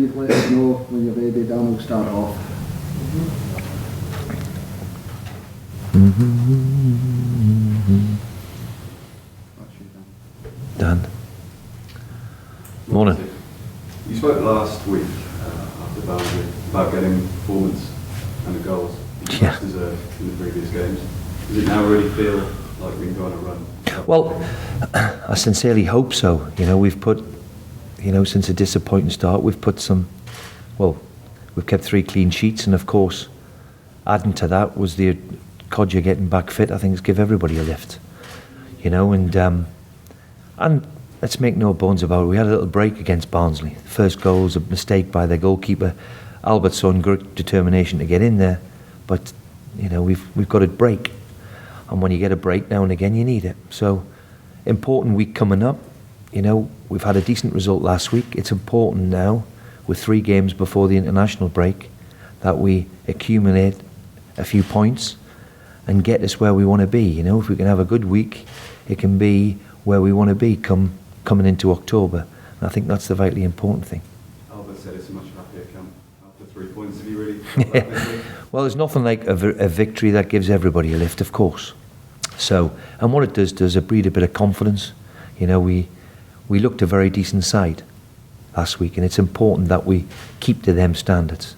you'd let us know when you're ready, Dan will start off. Dan. Morning. You spoke last week after Barnsley about getting performance and the goals you deserved in the previous games. Does it now really feel like we can go on a run? Well, I sincerely hope so. We've put, since a disappointing start, we've kept 3 clean sheets, and of course, adding to that was the Codger getting back fit. I think it's give everybody a lift, and let's make no bones about it. We had a little break against Barnsley. The first goal was a mistake by their goalkeeper. Albert's shown great determination to get in there, but we've got a break, and when you get a break now and again, you need it. So, important week coming up. We've had a decent result last week. It's important now, with 3 games before the international break, that we accumulate a few points and get us where we want to be. If we can have a good week, it can be where we want to be coming into October. And I think that's the vitally important thing. Albert said it's a much happier camp after 3 points. Have you really felt that this week? Well, there's nothing like a victory that gives everybody a lift, of course. So, and what it does it breed a bit of confidence. We looked a very decent side last week, and it's important that we keep to them standards.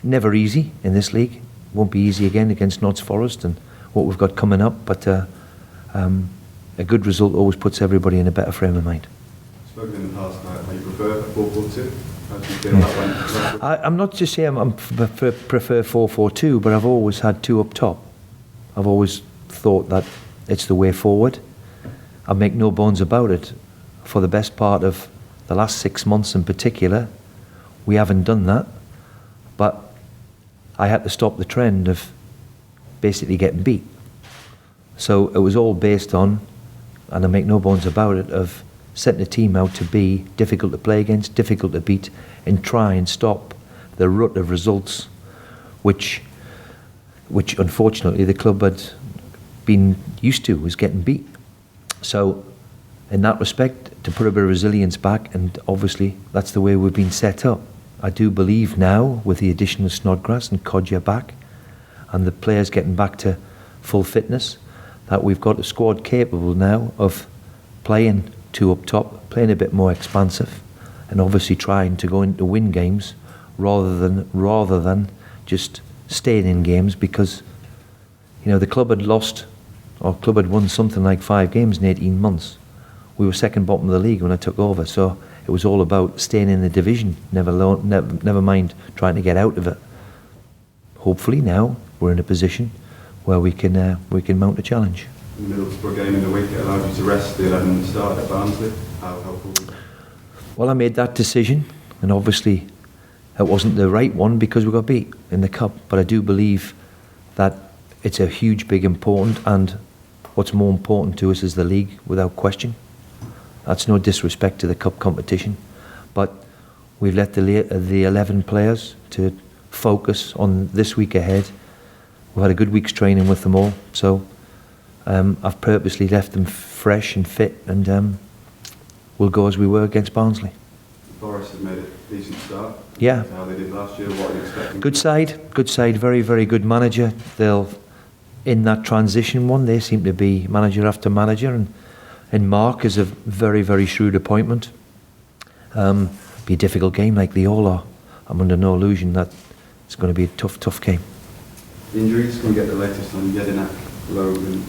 Never easy in this league. Won't be easy again against Nottingham Forest and what we've got coming up, but a good result always puts everybody in a better frame of mind. Spoken in the past about how you prefer 4-4-2. How do you feel that went? I'm not just saying I prefer 4-4-2, but I've always had 2 up top. I've always thought that it's the way forward. I make no bones about it. For the best part of the last 6 months in particular, we haven't done that. But I had to stop the trend of basically getting beat. So it was all based on, and I make no bones about it, of setting a team out to be difficult to play against, difficult to beat, and try and stop the rut of results which unfortunately the club had been used to, was getting beat. So in that respect, to put a bit of resilience back, and obviously that's the way we've been set up. I do believe now, with the addition of Snodgrass and Codger back, and the players getting back to full fitness, that we've got a squad capable now of playing 2 up top, playing a bit more expansive, and obviously trying to go into win games rather than just staying in games, because the club had won something like 5 games in 18 months. We were second bottom of the league when I took over, so it was all about staying in the division, never mind trying to get out of it. Hopefully now we're in a position where we can mount a challenge. In the Middlesbrough game in the week, it allowed you to rest the 11 start at Barnsley. How helpful was that? Well, I made that decision, and obviously it wasn't the right one because we got beat in the cup. But I do believe that it's a huge, big, important, and what's more important to us is the league, without question. That's no disrespect to the cup competition, but we've let the 11 players to focus on this week ahead. We've had a good week's training with them all, so I've purposely left them fresh and fit, and we'll go as we were against Barnsley. Forest have made a decent start. Yeah. How they did last year, what are you expecting? Good side, very, very good manager. In that transition one, they seem to be manager after manager, and Mark is a very, very shrewd appointment. Be a difficult game like they all are. I'm under no illusion that it's going to be a tough game. Injuries, can we get the latest on Jedinak, Logan,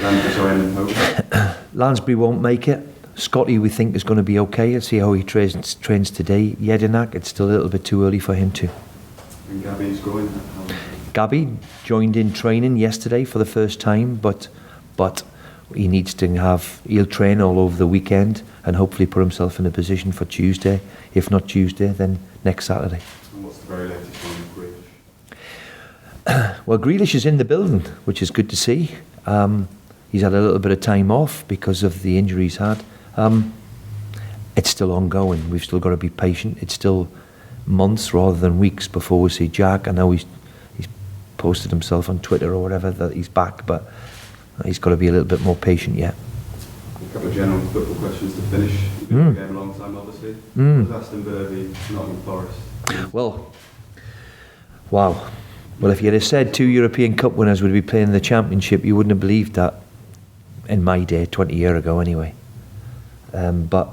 Lansbury and Hope? Lansbury won't make it. Scotty we think is going to be okay. Let's see how he trains today. Jedinak, it's still a little bit too early for him to. And Gabby's going? Gabby joined in training yesterday for the first time, but he'll train all over the weekend and hopefully put himself in a position for Tuesday. If not Tuesday, then next Saturday. And what's the very latest on Grealish? Well, Grealish is in the building, which is good to see. He's had a little bit of time off because of the injury he's had. It's still ongoing. We've still got to be patient. It's still months rather than weeks before we see Jack. I know he's posted himself on Twitter or whatever that he's back, but he's got to be a little bit more patient yet. couple of general football questions to finish. You've been in the game a long time, obviously. Was Aston Villa v Nottingham Forest? Well, wow. Well, if you'd have said 2 European Cup winners would be playing in the Championship, you wouldn't have believed that in my day, 20 years ago anyway. But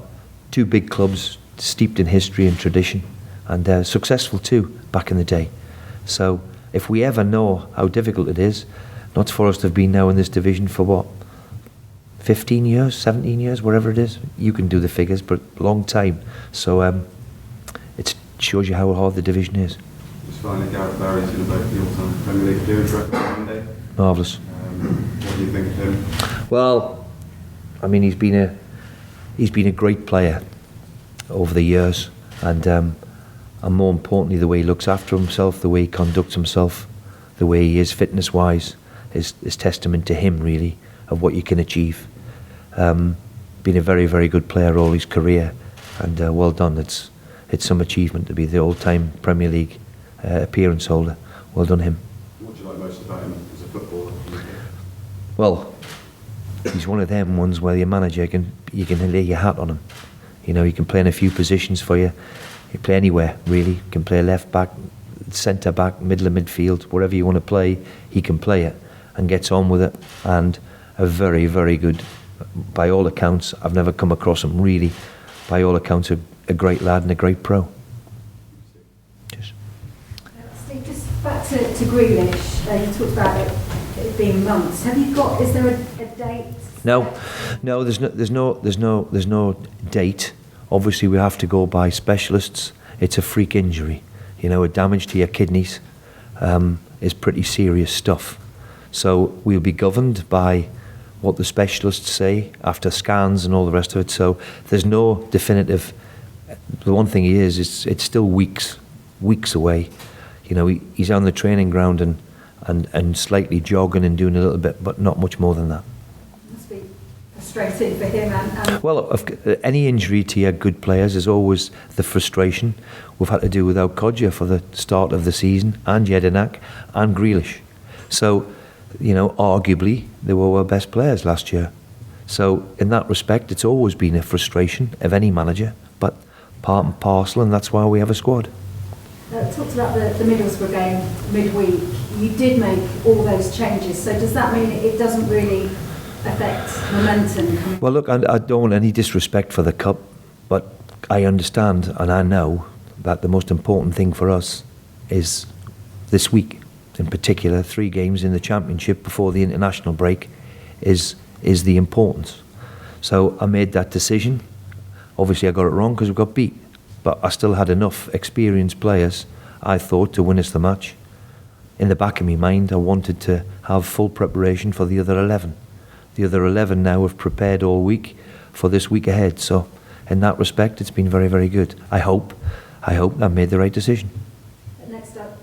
2 big clubs steeped in history and tradition, and successful too back in the day. So if we ever know how difficult it is, Notts Forest have been now in this division for what, 15 years, 17 years, whatever it is. You can do the figures, but long time. So it shows you how hard the division is. Just finally, Gareth Barry's going to break the all-time Premier League appearance record on Monday. Marvellous. What do you think of him? Well, I mean, he's been a great player over the years, and more importantly, the way he looks after himself, the way he conducts himself, the way he is fitness-wise, is testament to him, really, of what you can achieve. Been a very, very good player all his career, and well done. It's some achievement to be the all-time Premier League appearance holder. Well done him. What do you like most about him as a footballer? Well, he's one of them ones where your manager you can lay your hat on him. You know, he can play in a few positions for you. He can play anywhere, really. He can play left back, centre back, middle of midfield, wherever you want to play, he can play it and gets on with it. And a very, very good, by all accounts, I've never come across him really, by all accounts, a great lad and a great pro. Cheers. Steve, just back to Grealish, you talked about it being months. Is there a date? No, there's no date. Obviously, we have to go by specialists. It's a freak injury. You know, a damage to your kidneys is pretty serious stuff. So we'll be governed by what the specialists say after scans and all the rest of it. So there's no definitive. The one thing is it's still weeks away. You know, he's on the training ground and slightly jogging and doing a little bit, but not much more than that. Must be frustrating for him. And Well, any injury to your good players is always the frustration. We've had to do without Kodja for the start of the season, and Jedinak, and Grealish. So, you know, arguably, they were our best players last year. So, in that respect, it's always been a frustration of any manager, but part and parcel, and that's why we have a squad. Talked about the Middlesbrough game midweek. You did make all those changes, so does that mean it doesn't really affect momentum coming? Well, look, I don't want any disrespect for the Cup, but I understand and I know that the most important thing for us is this week, in particular, 3 games in the Championship before the international break is the importance. So I made that decision. Obviously, I got it wrong because we got beat, but I still had enough experienced players, I thought, to win us the match. In the back of my mind, I wanted to have full preparation for the other 11. The other 11 now have prepared all week for this week ahead. So in that respect, it's been very, very good. I hope I made the right decision. Next up,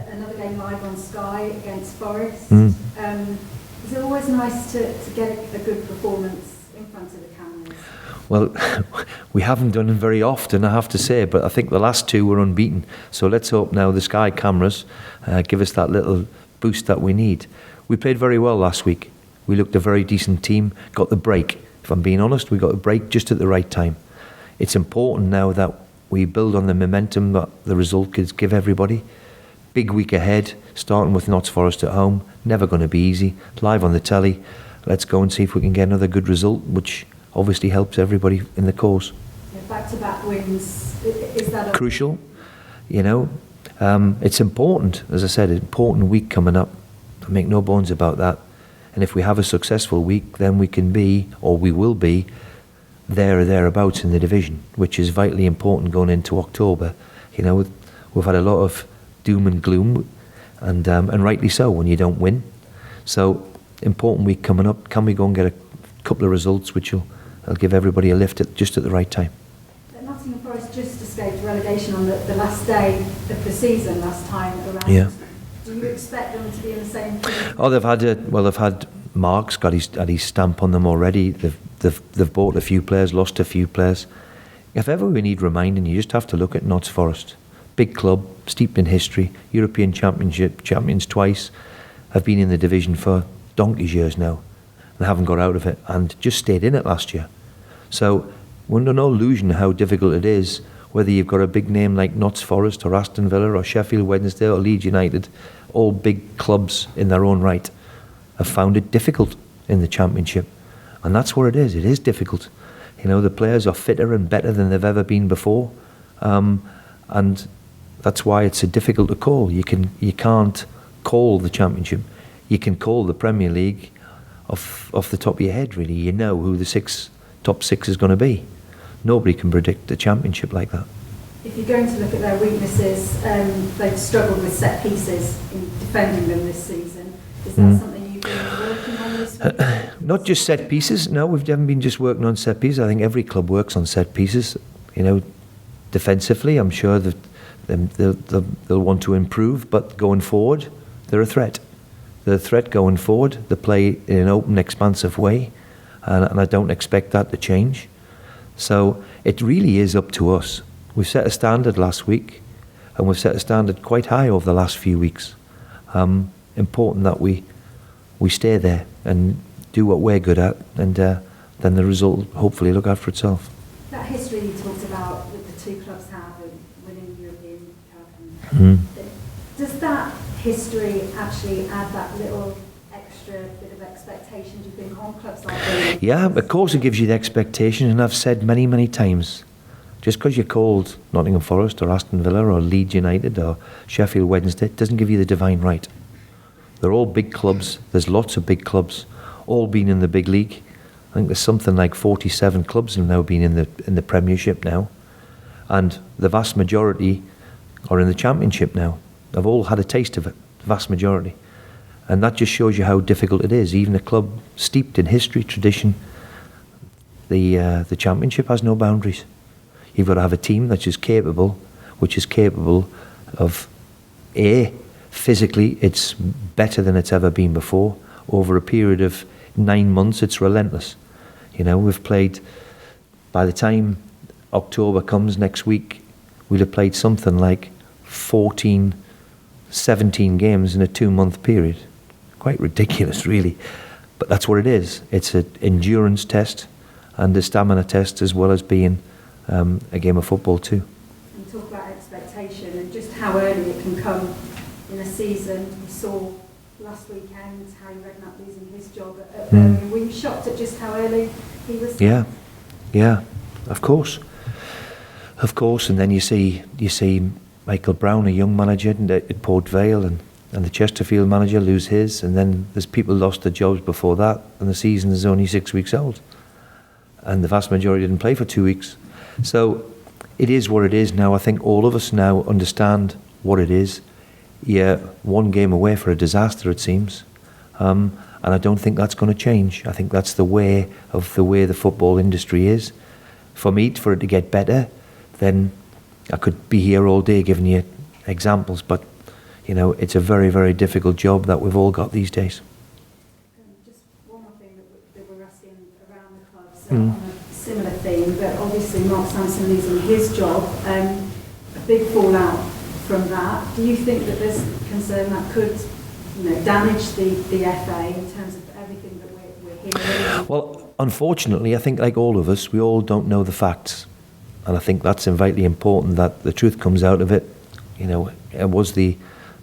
another game live on Sky against Forest. Mm. Is it always nice to get a good performance in front of the cameras? Well, we haven't done it very often, I have to say, but I think the last 2 were unbeaten. So let's hope now the Sky cameras give us that little boost that we need. We played very well last week. We looked a very decent team, got the break. If I'm being honest, we got the break just at the right time. It's important now that we build on the momentum that the result could give everybody. Big week ahead, starting with Notts Forest at home. Never going to be easy. Live on the telly. Let's go and see if we can get another good result, which obviously helps everybody in the cause. Yeah, back-to-back wins, is that crucial? You know, it's important. As I said, an important week coming up. I make no bones about that. And if we have a successful week, then we can be, or we will be, there or thereabouts in the division, which is vitally important going into October. You know, we've had a lot of doom and gloom, and rightly so when you don't win. So, important week coming up. Can we go and get a couple of results which will give everybody a lift just at the right time? Nottingham Forest just escaped relegation on the last day of the season last time around. Yeah. Do you expect them to be in the same position? Oh, they've had Mark's got his stamp on them already. They've bought a few players, lost a few players. If ever we need reminding, you just have to look at Notts Forest. Big club, steeped in history, European Championship champions twice, have been in the division for donkey's years now. and haven't got out of it, and just stayed in it last year. So we're under no illusion how difficult it is, whether you've got a big name like Notts Forest or Aston Villa or Sheffield Wednesday or Leeds United. All big clubs in their own right have found it difficult in the Championship, and that's what it is. It is difficult. The players are fitter and better than they've ever been before, and that's why it's so difficult to call. You can't call the Championship. You can call the Premier League off the top of your head, really. You know who the top six is going to be. Nobody can predict the Championship like that. If you're going to look at their weaknesses, they've struggled with set pieces in defending them this season. Is that something you've been working on this week? Not just set pieces. No, we haven't been just working on set pieces. I think every club works on set pieces. Defensively, I'm sure that they'll want to improve, but going forward, they're a threat. They're a threat going forward. They play in an open, expansive way, and I don't expect that to change. So it really is up to us. We set a standard last week, and we've set a standard quite high over the last few weeks. Important that we stay there and do what we're good at, and then the result hopefully look after itself. That history you talked about that the two clubs have within the European Cup, does that history actually add that little extra bit of expectation, do you think, on clubs like that? Yeah, of course it gives you the expectation, and I've said many, many times, just because you're called Nottingham Forest or Aston Villa or Leeds United or Sheffield Wednesday, it doesn't give you the divine right. They're all big clubs. There's lots of big clubs, all been in the big league. I think there's something like 47 clubs have now been in the Premiership now, and the vast majority are in the Championship now. They've all had a taste of it, the vast majority. And that just shows you how difficult it is. Even a club steeped in history, tradition, the Championship has no boundaries. You've got to have a team which is capable of, physically, it's better than it's ever been before. Over a period of 9 months, it's relentless. We've played, by the time October comes next week, we'll have played something like 14, 17 games in a 2-month period. Quite ridiculous, really. But that's what it is. It's an endurance test and a stamina test, as well as being a game of football too. You talk about expectation and just how early it can come in a season. We saw last weekend Harry Redknapp losing his job at Birmingham. Were you shocked at just how early he was? Yeah, of course. And then you see Michael Brown, a young manager at Port Vale, and the Chesterfield manager lose his, and then there's people lost their jobs before that, and the season is only 6 weeks old, and the vast majority didn't play for 2 weeks. So it is what it is now. I think all of us now understand what it is. Yeah, one game away for a disaster, it seems, and I don't think that's going to change. I think that's the way the football industry is. For it to get better, then I could be here all day giving you examples, but it's a very, very difficult job that we've all got these days. Just one more thing that we're asking around the clubs on a similar theme, but obviously Mark Sampson losing his job, a big fallout from that. Do you think that there's concern that could damage the FA in terms of everything that we're hearing? Well, unfortunately, I think like all of us, we all don't know the facts. And I think that's vitally important that the truth comes out of it. It was the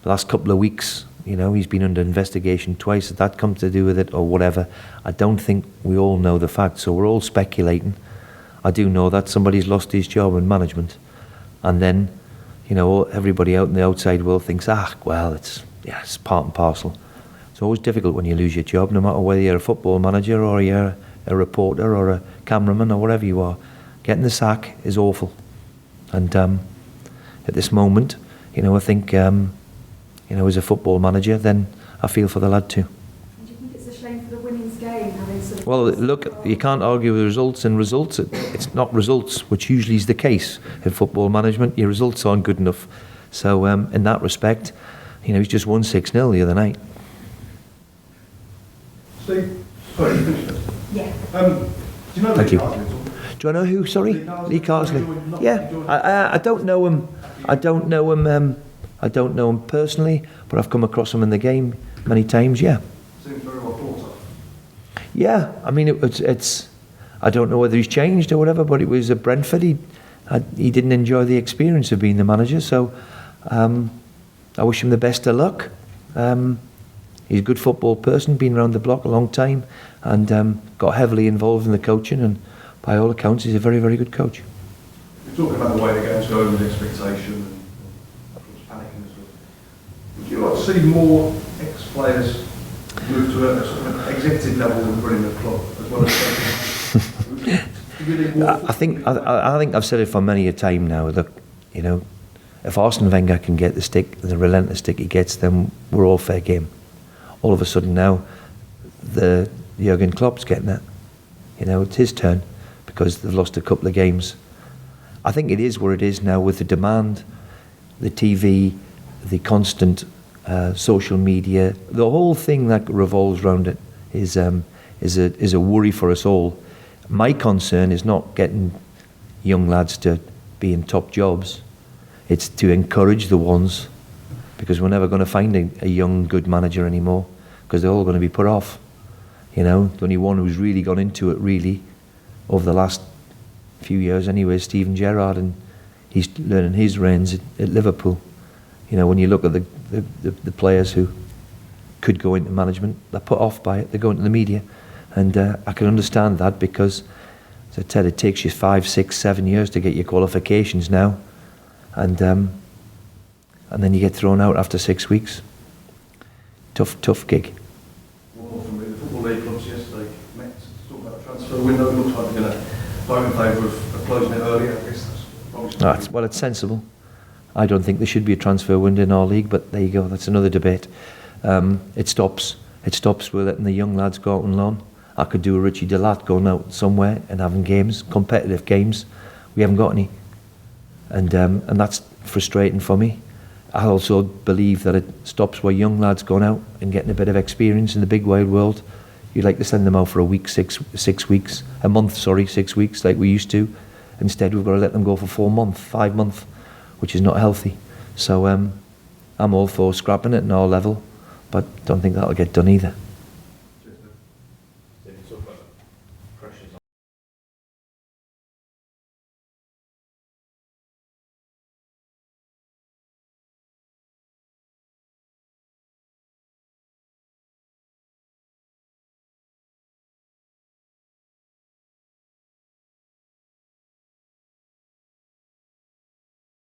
last couple of weeks, he's been under investigation twice. Has that come to do with it or whatever? I don't think we all know the facts, so we're all speculating. I do know that somebody's lost his job in management. And then, everybody out in the outside world thinks, it's part and parcel. It's always difficult when you lose your job, no matter whether you're a football manager or you're a reporter or a cameraman or whatever you are. Getting the sack is awful. And at this moment, I think, as a football manager, then I feel for the lad too. Do you think it's a shame for the women's game having sort of... Well, look, you can't argue with results and results. It's not results, which usually is the case in football management. Your results aren't good enough. So in that respect, he's just won 6-0 the other night. Steve, sorry, you finished it? Yeah. Do you know Thank Lee you. Carsley at all? Do I know who? Sorry, Lee Carsley. Yeah, I don't know him. I don't know him personally, but I've come across him in the game many times. Yeah. Seems very well thought of. Yeah, I mean, it's I don't know whether he's changed or whatever, but it was at Brentford. He didn't enjoy the experience of being the manager, so I wish him the best of luck. He's a good football person, been around the block a long time, and got heavily involved in the coaching, and by all accounts, he's a very, very good coach. You're talking about the way the game's going with expectation and everyone's panicking and stuff. Would you like to see more ex-players move to a sort of an executive level and running the club as well as I think I've said it for many a time now. Look, you know, if Arsene Wenger can get the stick, the relentless stick he gets, then we're all fair game. All of a sudden now, the Jurgen Klopp's getting it. You know, it's his turn because they've lost a couple of games. I think it is where it is now with the demand, the TV, the constant social media, the whole thing that revolves around it is a worry for us all. My concern is not getting young lads to be in top jobs. It's to encourage the ones, because we're never going to find a young, good manager anymore, because they're all going to be put off. You know, the only one who's really gone into it, really, over the last few years anyway, is Steven Gerrard, and he's learning his reins at Liverpool. You know, when you look at the players who could go into management, they're put off by it, they go into the media. And I can understand that because, as I said, it takes you 5, 6, 7 years to get your qualifications now. And then you get thrown out after 6 weeks. Tough gig. Well, from the Football League clubs yesterday met to talk about the transfer window. It looks like they're going to vote in favour of closing it earlier. I guess that's probably... Well, it's sensible. I don't think there should be a transfer window in our league, but there you go, that's another debate. It stops with letting the young lads go out on loan. I could do a Richie Delat going out somewhere and having games, competitive games. We haven't got any. And that's frustrating for me. I also believe that it stops where young lads going out and getting a bit of experience in the big wide world. You'd like to send them out for a week, 6 weeks, a month, 6 weeks, like we used to. Instead, we've got to let them go for 4 months, 5 months, which is not healthy. So I'm all for scrapping it in our level, but don't think that'll get done either. Talk about the pressures